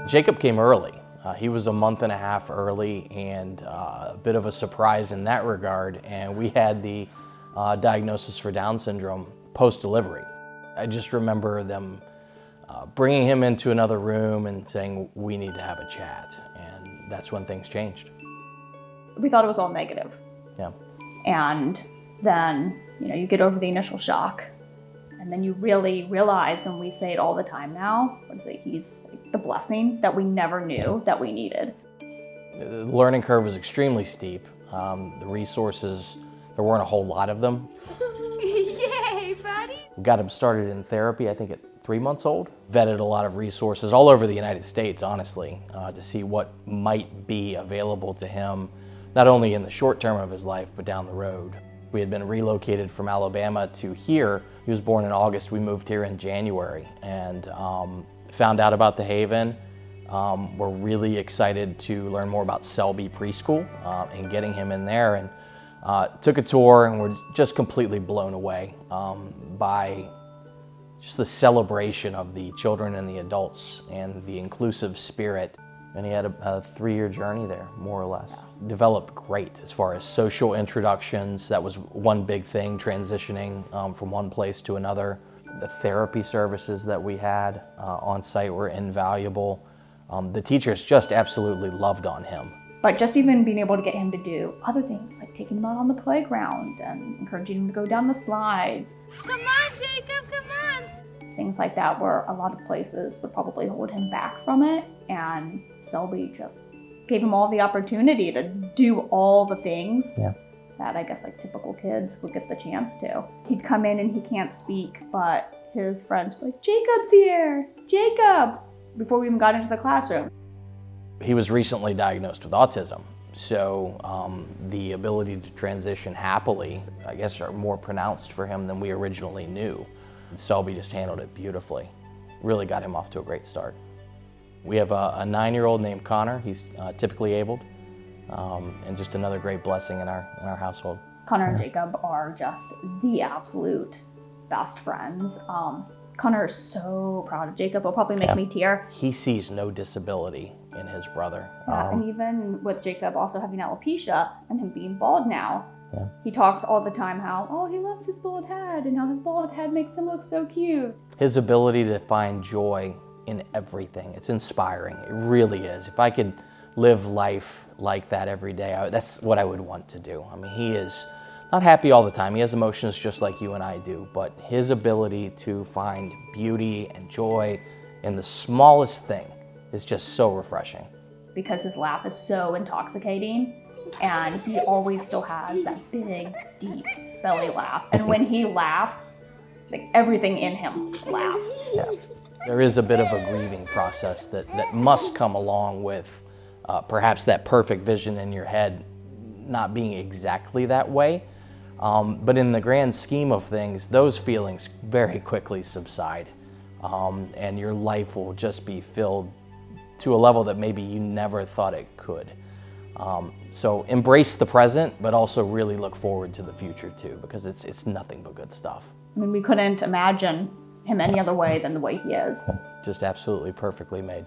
Jacob came early. He was a month and a half early, and a bit of a surprise in that regard. And we had the diagnosis for Down syndrome post-delivery. I just remember them bringing him into another room and saying, we need to have a chat. And that's when things changed. We thought it was all negative. Yeah. And then, you get over the initial shock. And then you really realize, and we say it all the time now, he's like the blessing that we never knew that we needed. The learning curve was extremely steep. The resources, there weren't a whole lot of them. Yay, buddy! We got him started in therapy, I think at 3 months old. Vetted a lot of resources all over the United States, honestly, to see what might be available to him, not only in the short term of his life, but down the road. We had been relocated from Alabama to here. He was born in August. We moved here in January and found out about the Haven. We're really excited to learn more about Selby Preschool and getting him in there. And took a tour and we're just completely blown away by just the celebration of the children and the adults and the inclusive spirit. And he had a 3-year journey there, more or less. Developed great as far as social introductions. That was one big thing, transitioning from one place to another. The therapy services that we had on site were invaluable. The teachers just absolutely loved on him. But just even being able to get him to do other things, like taking him out on the playground and encouraging him to go down the slides. Come on, Jacob, come on! Things like that, where a lot of places would probably hold him back from it. And Selby just gave him all the opportunity to do all the things that I guess like typical kids would get the chance to. He'd come in and he can't speak, but his friends were like, Jacob's here, Jacob, before we even got into the classroom. He was recently diagnosed with autism, so the ability to transition happily, I guess, are more pronounced for him than we originally knew. Selby just handled it beautifully. Really got him off to a great start. We have a 9-year-old named Connor. He's typically abled, and just another great blessing in our household. Connor and Jacob are just the absolute best friends. Connor is so proud of Jacob. It'll probably make me tear. He sees no disability in his brother. And even with Jacob also having alopecia and him being bald now, he talks all the time how, he loves his bald head and how his bald head makes him look so cute. His ability to find joy in everything, it's inspiring. It really is. If I could live life like that every day, that's what I would want to do. I mean, he is not happy all the time. He has emotions just like you and I do, but his ability to find beauty and joy in the smallest thing is just so refreshing. Because his laugh is so intoxicating, and he always still has that big, deep belly laugh. And when he laughs, it's like everything in him laughs. Yeah. There is a bit of a grieving process that must come along with perhaps that perfect vision in your head not being exactly that way. But in the grand scheme of things, those feelings very quickly subside. And your life will just be filled to a level that maybe you never thought it could. So embrace the present, but also really look forward to the future too, because it's nothing but good stuff. I mean, we couldn't imagine him any other way than the way he is. Just absolutely perfectly made.